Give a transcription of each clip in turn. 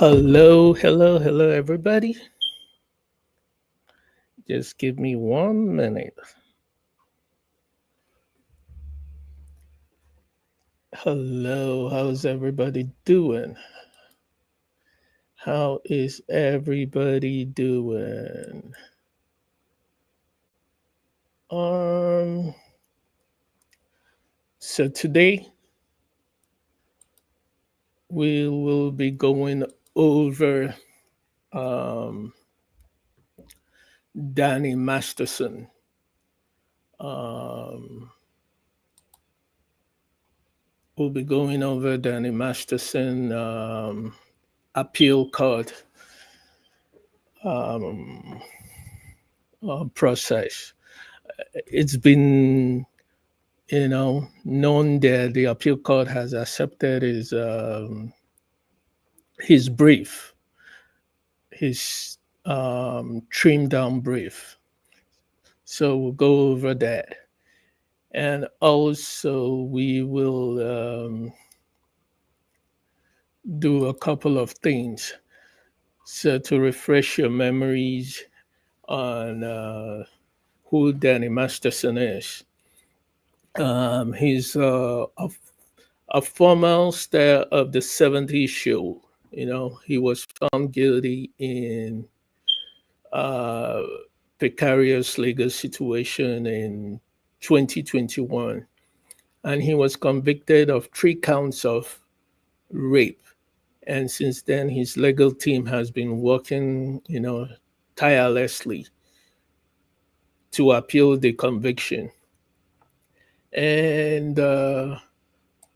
Hello, everybody. Just give me 1 minute. Hello, how's everybody doing? How is everybody doing? Um, so today we will be going over um, Danny Masterson. Um, we'll be going over Danny Masterson appeal court um, process. It's been known that the appeal court has accepted his brief, his trimmed down brief. So we'll go over that, and also we will do a couple of things. So to refresh your memories on who Danny Masterson is, he's a former star of the '70s show. He was found guilty in uh, precarious legal situation in 2021, and he was convicted of 3 counts of rape. And since then, his legal team has been working, tirelessly to appeal the conviction. And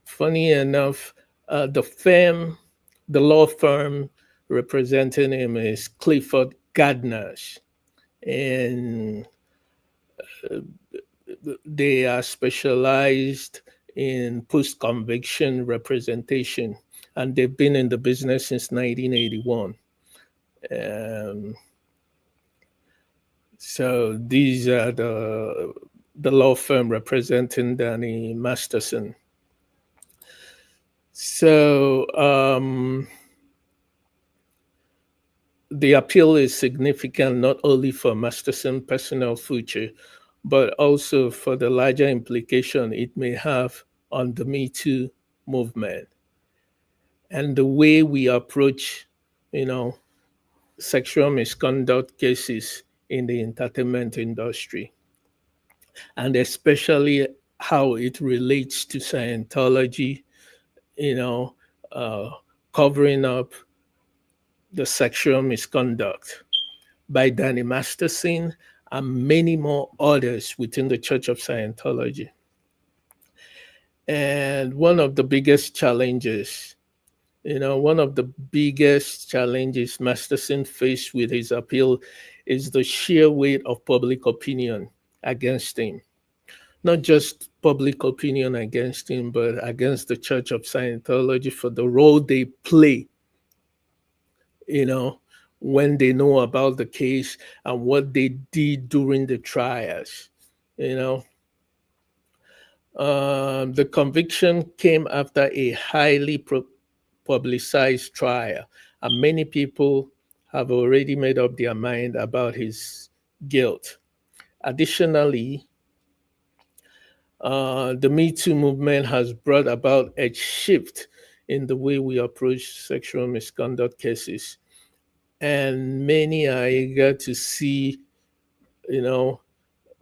funny enough, the law firm representing him is Clifford Gardner's, and they are specialized in post-conviction representation, and they've been in the business since 1981. Um, so these are the law firm representing Danny Masterson. So the appeal is significant not only for Masterson's personal future, but also for the larger implication it may have on the Me Too movement and the way we approach, you know, sexual misconduct cases in the entertainment industry, and especially how it relates to Scientology, you know, uh, covering up the sexual misconduct by Danny Masterson and many more others within the Church of Scientology. And one of the biggest challenges Masterson faced with his appeal is the sheer weight of public opinion against him. Not just public opinion against him, but against the Church of Scientology for the role they play, you know, when they know about the case and what they did during the trials. You know, the conviction came after a highly publicized trial, and many people have already made up their mind about his guilt. Additionally, the Me Too movement has brought about a shift in the way we approach sexual misconduct cases, and many are eager to see, you know,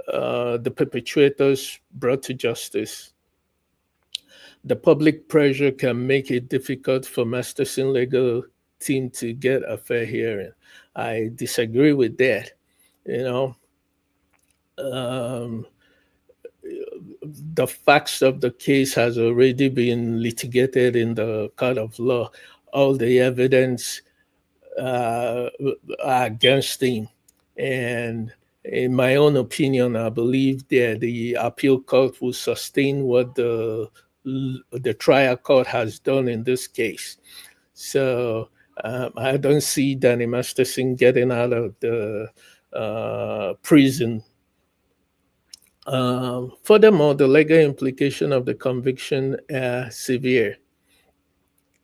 the perpetrators brought to justice. The public pressure can make it difficult for Masterson legal team to get a fair hearing. I disagree with that. You know, um, the facts of the case has already been litigated in the court of law. All the evidence are against him, and in my own opinion, I believe that the appeal court will sustain what the trial court has done in this case. So I don't see Danny Masterson getting out of the prison. Furthermore, the legal implication of the conviction are severe.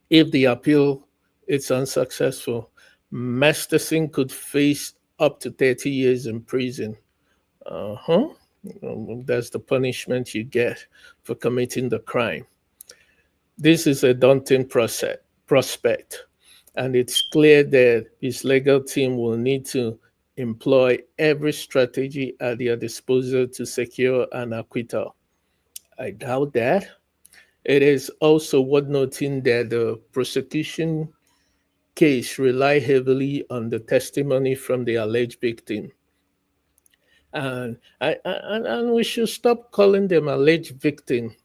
If the appeal it's unsuccessful. Masterson could face up to 30 years in prison. Uh-huh. That's the punishment you get for committing the crime. This is a daunting prospect, and it's clear that his legal team will need to employ every strategy at their disposal to secure an acquittal. I doubt that. It is also worth noting that the prosecution case rely heavily on the testimony from the alleged victim. And we should stop calling them alleged victim.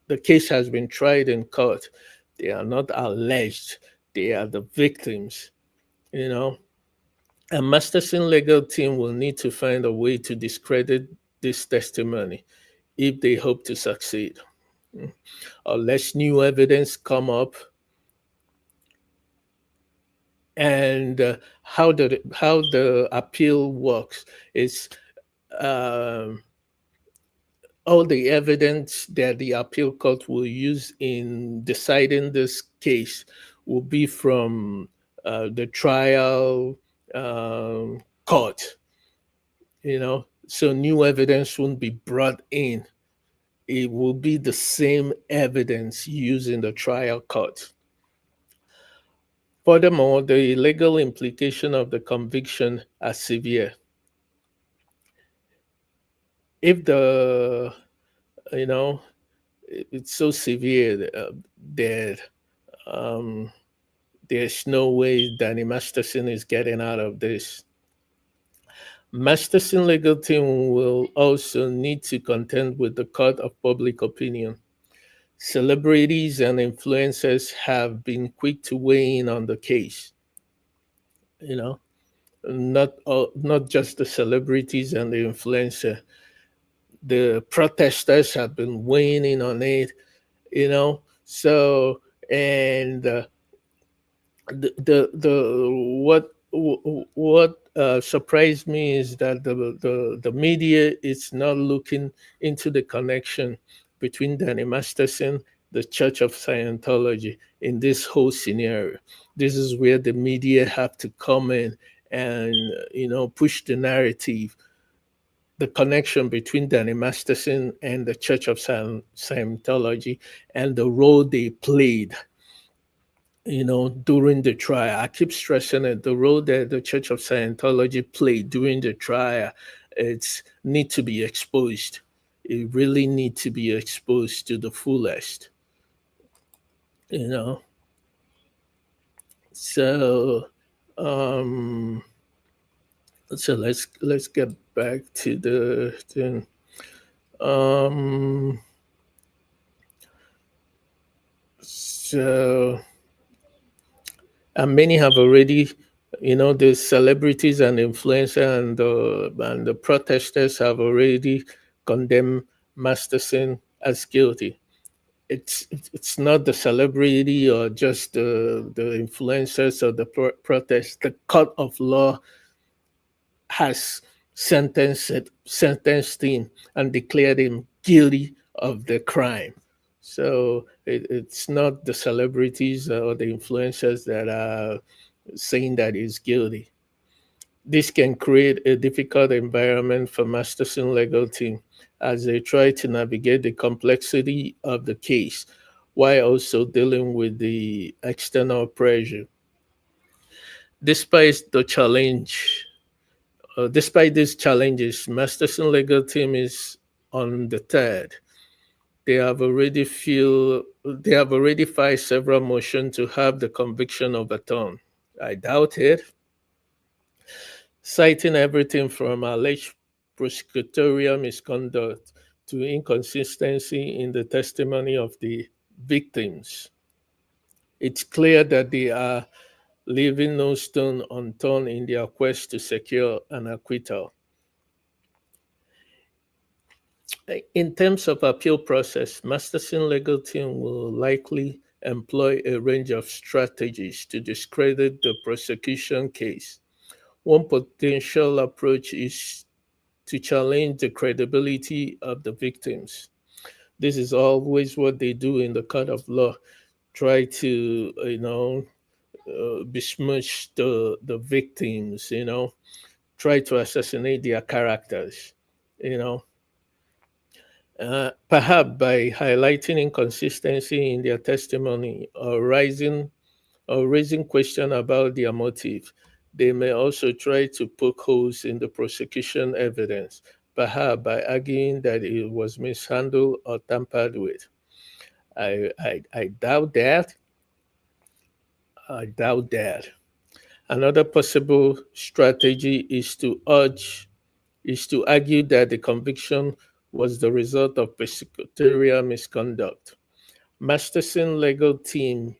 The case has been tried in court. They are not alleged. They are the victims, you know. A Masterson legal team will need to find a way to discredit this testimony if they hope to succeed. Unless new evidence come up, and how the appeal works is, um, all the evidence that the appeal court will use in deciding this case will be from the trial court, so new evidence won't be brought in. It will be the same evidence used in the trial court. Furthermore, the legal implication of the conviction are severe. If the, you know, it's so severe that um, there's no way Danny Masterson is getting out of this. Masterson legal team will also need to contend with the court of public opinion. Celebrities and influencers have been quick to weigh in on the case. You know, not just the celebrities and the influencer. The protesters have been weighing in on it. So, and the what surprised me is that the media is not looking into the connection between Danny Masterson, the Church of Scientology, in this whole scenario. This is where the media have to come in and push the narrative, the connection between Danny Masterson and the Church of Scientology, and the role they played during the trial. I keep stressing it. The role that the Church of Scientology played during the trial, it's need to be exposed. It really need to be exposed to the fullest. You know. So, um, let's get back to the thing. So, and many have already, the celebrities and influencers and the protesters have already condemned Masterson as guilty. It's not the celebrity or just the influencers or the protest. The court of law has sentenced him and declared him guilty of the crime. So it's not the celebrities or the influencers that are saying that he's guilty. This can create a difficult environment for Masterson legal team as they try to navigate the complexity of the case while also dealing with the external pressure. Despite the challenge, Despite these challenges, Masterson legal team is undeterred. They have already filed several motions to have the conviction overturned. I doubt it, citing everything from alleged prosecutorial misconduct to inconsistency in the testimony of the victims. It's clear that they are leaving no stone unturned in their quest to secure an acquittal. In terms of appeal process, Masterson legal team will likely employ a range of strategies to discredit the prosecution case. One potential approach is to challenge the credibility of the victims. This is always what they do in the court of law. Try to, besmirch the victims, try to assassinate their characters, you know. Perhaps by highlighting inconsistency in their testimony or raising question about their motive, they may also try to poke holes in the prosecution evidence, perhaps by arguing that it was mishandled or tampered with. I doubt that. I doubt that. Another possible strategy is to argue that the conviction was the result of prosecutorial misconduct. Masterson legal team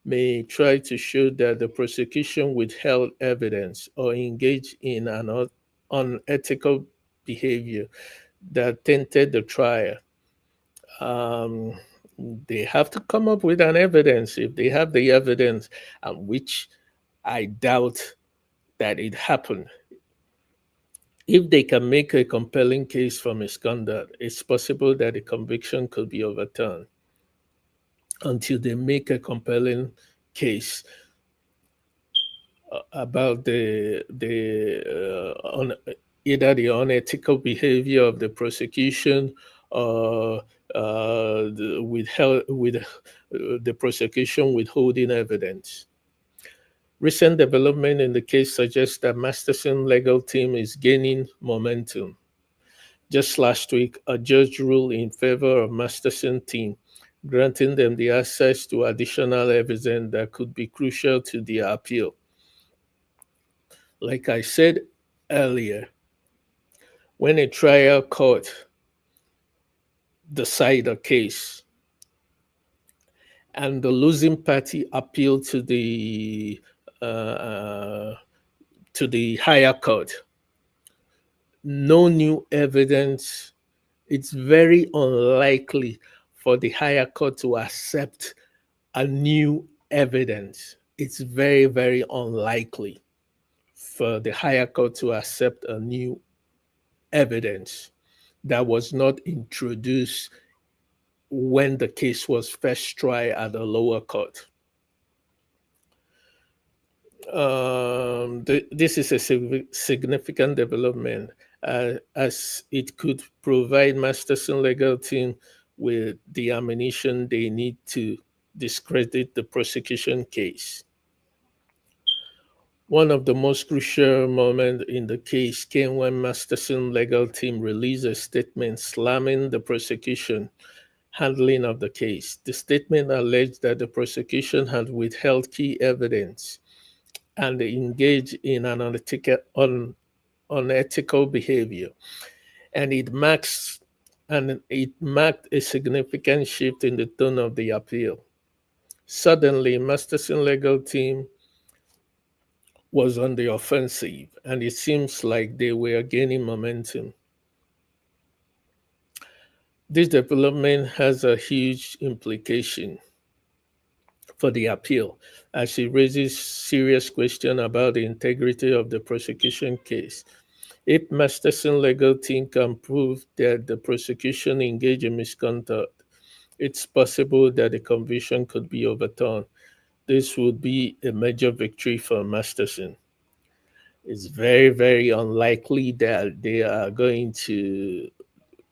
may try to show that the prosecution withheld evidence or engaged in an unethical behavior that tainted the trial. Um, they have to come up with an evidence. If they have the evidence, which I doubt that it happened, if they can make a compelling case for misconduct, it's possible that the conviction could be overturned until they make a compelling case about either the unethical behavior of the prosecution or the prosecution withholding evidence. Recent development in the case suggests that Masterson legal team is gaining momentum. Just last week, a judge ruled in favor of Masterson team, granting them the access to additional evidence that could be crucial to their appeal. Like I said earlier, when a trial court decides a case and the losing party appeal to the higher court, no new evidence, it's very unlikely for the higher court to accept a new evidence. It's very, very unlikely for the higher court to accept a new evidence that was not introduced when the case was first tried at the lower court. This is a significant development as it could provide Masterson legal team with the ammunition they need to discredit the prosecution case. One of the most crucial moments in the case came when Masterson legal team released a statement slamming the prosecution handling of the case. The statement alleged that the prosecution had withheld key evidence and engaged in an unethical behavior, and it marked a significant shift in the tone of the appeal. Suddenly, Masterson legal team was on the offensive, and it seems like they were gaining momentum. This development has a huge implication for the appeal, as it raises serious questions about the integrity of the prosecution case. If Masterson legal team can prove that the prosecution engaged in misconduct, it's possible that the conviction could be overturned. This would be a major victory for Masterson. It's very, very unlikely that they are going to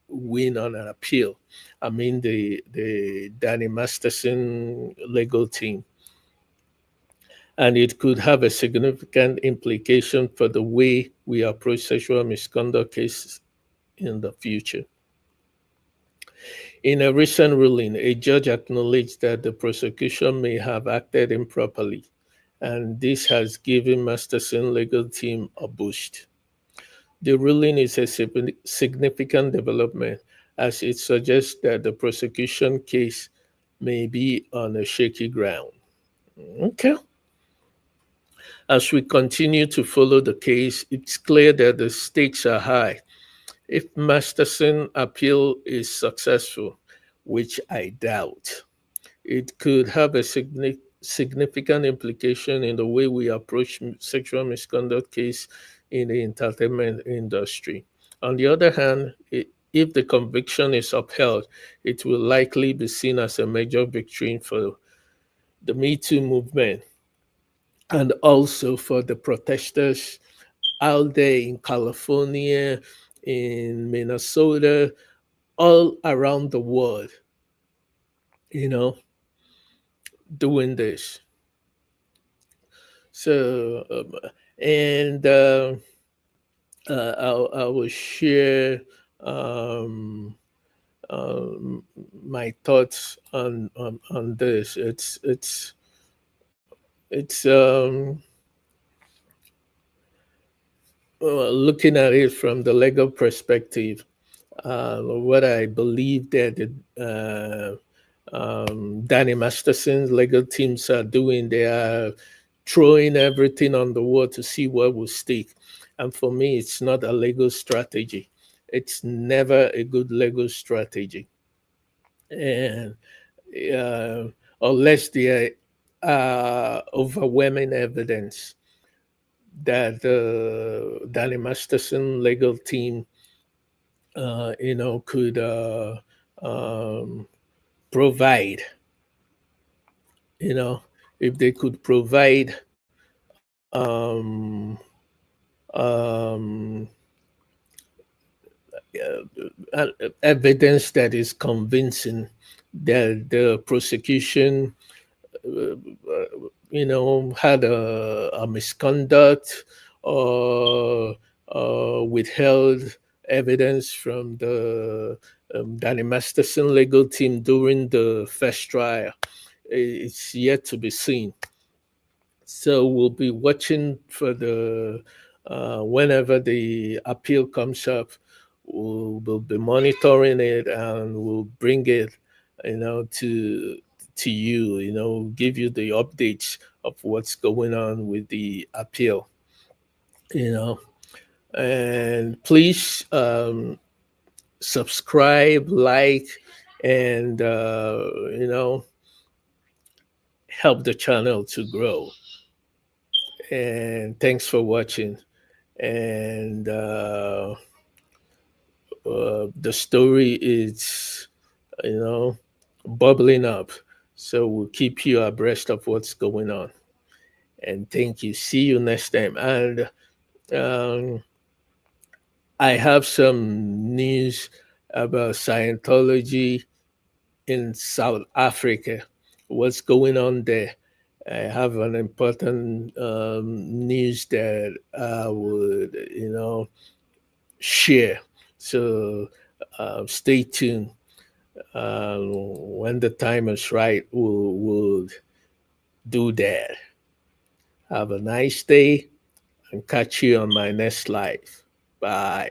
win on an appeal. I mean, the Danny Masterson legal team. And it could have a significant implication for the way we approach sexual misconduct cases in the future. In a recent ruling, a judge acknowledged that the prosecution may have acted improperly, and this has given Masterson legal team a boost. The ruling is a significant development as it suggests that the prosecution case may be on a shaky ground. Okay. As we continue to follow the case, it's clear that the stakes are high. If Masterson appeal is successful, which I doubt, it could have a significant implication in the way we approach sexual misconduct case in the entertainment industry. On the other hand, if the conviction is upheld, it will likely be seen as a major victory for the Me Too movement and also for the protesters out there in California, in Minnesota, all around the world, you know, doing this. So, and I will share um, um, my thoughts on this. It's looking at it from the legal perspective. What I believe that Danny Masterson's legal teams are doing, they are throwing everything on the wall to see what will stick. And for me, it's not a legal strategy. It's never a good legal strategy. And uh, unless there are overwhelming evidence that the Danny Masterson legal team, could um, provide, you know, if they could provide um, um, evidence that is convincing that the prosecution, uh, had a misconduct or withheld evidence from the Danny Masterson legal team during the first trial. It's yet to be seen. So we'll be watching for the whenever the appeal comes up, we'll be monitoring it and we'll bring it, to you, give you the updates of what's going on with the appeal, you know. And please subscribe, like, and help the channel to grow. And thanks for watching. And the story is, you know, bubbling up. So we'll keep you abreast of what's going on. And thank you. See you next time. And um, I have some news about Scientology in South Africa. What's going on there? I have an important news that I would, share. So stay tuned. When the time is right, we'll do that. Have a nice day and catch you on my next live. Bye.